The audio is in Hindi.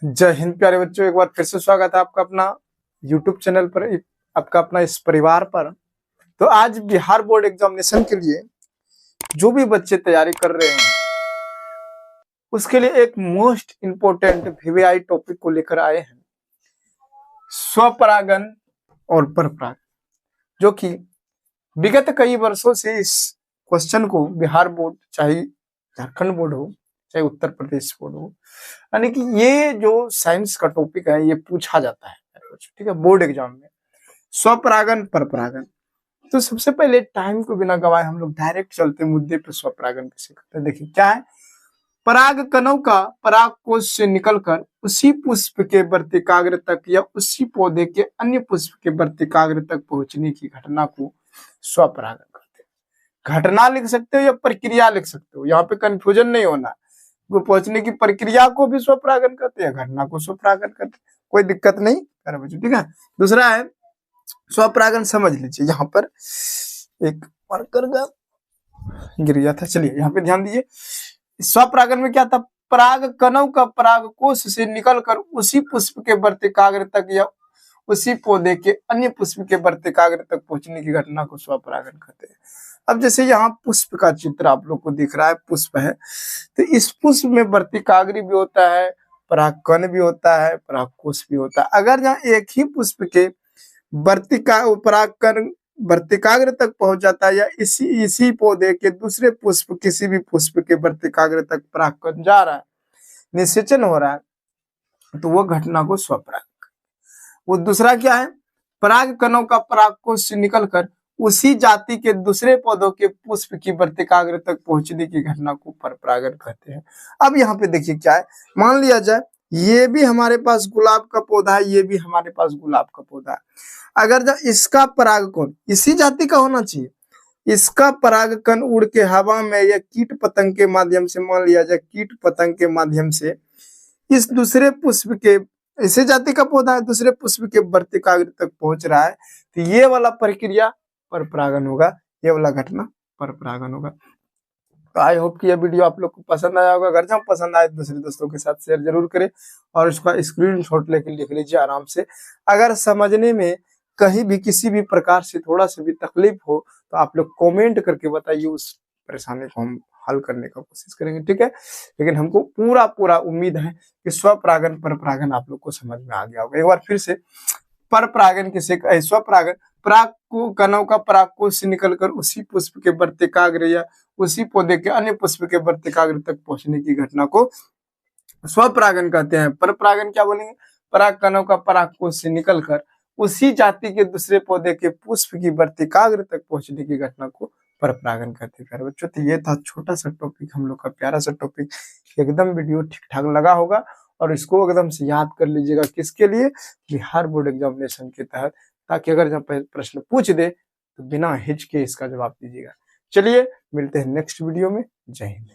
जय हिंद प्यारे बच्चों, एक बार फिर से स्वागत है आपका अपना YouTube चैनल पर, आपका अपना इस परिवार पर। तो आज बिहार बोर्ड एग्जामिनेशन के लिए जो भी बच्चे तैयारी कर रहे हैं उसके लिए एक मोस्ट इम्पोर्टेंट VVI टॉपिक को लेकर आए हैं, स्वपरागन और परपरागन, जो कि विगत कई वर्षों से इस क्वेश्चन को बिहार बोर्ड, चाहे झारखंड बोर्ड हो चाहे उत्तर प्रदेश बोर्ड हो, यानी कि ये जो साइंस का टॉपिक है ये पूछा जाता है, ठीक है, बोर्ड एग्जाम में। स्वपरागन परपरागन। तो सबसे पहले टाइम को बिना गवाए हम लोग डायरेक्ट चलते मुद्दे पे स्वपरागन कैसे करते हैं। देखिए क्या है, पराग कणों का पराग कोश से निकलकर उसी पुष्प के वर्तिकाग्र तक या उसी पौधे के अन्य पुष्प के वर्तिकाग्र तक पहुंचने की घटना को स्वपरागन कहते हैं। घटना लिख सकते हो या प्रक्रिया लिख सकते हो, यहाँ पे कंफ्यूजन नहीं होना। वो पहुंचने की प्रक्रिया को भी स्वपरागन करते हैं, घटना को स्वपरागन करते हैं, कोई दिक्कत नहीं है बच्चों, ठीक है। दूसरा है स्वपरागन, समझ लीजिए यहाँ पर एक मार्कर का गिर गया था, चलिए यहाँ पे ध्यान दीजिए। स्वपरागन में क्या था, पराग कणों का पराग कोश से निकलकर उसी पुष्प के वर्तिकाग्र तक या उसी पौधे के अन्य पुष्प के वर्तिकाग्र तक पहुंचने की घटना को स्वपरागन कहते हैं। अब जैसे यहाँ पुष्प का चित्र आप लोग को दिख रहा है, पुष्प है, तो इस पुष्प में वर्तिकाग्र भी होता है, परागकण भी होता है, परागकोश भी होता है। अगर जहाँ एक ही पुष्प के परागकण वर्तिकाग्र तक पहुंच जाता है या इसी पौधे के दूसरे पुष्प, किसी भी पुष्प के वर्तिकाग्र तक परागकण जा रहा है, निषेचन हो रहा है, तो वो घटना को स्वपरागन। वो दूसरा क्या है, पराग कणों का परागकोश से निकलकर उसी जाति के दूसरे पौधों के पुष्प की वर्तिकाग्र तक पहुंचने की घटना को परपरागन कहते हैं। अब यहाँ पे देखिए क्या है, मान लिया जाए ये भी हमारे पास गुलाब का पौधा है, ये भी हमारे पास गुलाब का पौधा है। अगर जब इसका परागकण इसी जाति का होना चाहिए, इसका परागकण उड़ के हवा में या कीट पतंग के माध्यम से, मान लिया जाए कीट पतंग के माध्यम से इस दूसरे पुष्प के, इसी जाति का पौधा है, दूसरे पुष्प के वर्तिकाग्र तक पहुंच रहा है, तो ये वाला प्रक्रिया परपरागन होगा, ये वाला घटना परपरागन होगा। तो आई होप कि यह वीडियो आप लोग को पसंद आया होगा। अगर जब पसंद आए दूसरे दोस्तों के साथ शेयर जरूर करें और इसका स्क्रीनशॉट लेके लिख लीजिए आराम से। अगर समझने में कहीं भी किसी भी प्रकार से थोड़ा सा भी तकलीफ हो तो आप लोग कमेंट करके बताइए, उस परेशानी को हम हल करने का कोशिश करेंगे, ठीक है। लेकिन हमको पूरा उम्मीद है कि स्वपरागन परपरागन आप लोग को समझ में आ गया होगा। एक बार फिर से, परपरागन किसे, स्वपरागन पराग को कणों का परागकोश से निकलकर उसी पुष्प के वर्तिकाग्र या उसी पौधे के अन्य पुष्प के वर्तिकाग्र तक पहुंचने की घटना को स्वपरागन कहते हैं। परपरागन क्या बोलेंगे, पराग कणों का परागकोश से निकलकर उसी जाति के दूसरे पौधे के पुष्प की वर्तिकाग्र तक पहुंचने की घटना को परपरागन कहते हैं। प्यारे बच्चों, तो ये था छोटा सा टॉपिक, हम लोग का प्यारा सा टॉपिक। एकदम वीडियो ठीक ठाक लगा होगा और इसको एकदम से याद कर लीजिएगा, किसके लिए, बिहार बोर्ड एग्जामिनेशन के तहत, ताकि अगर जब प्रश्न पूछ दे तो बिना हिचके इसका जवाब दीजिएगा। चलिए मिलते हैं नेक्स्ट वीडियो में। जय हिंद।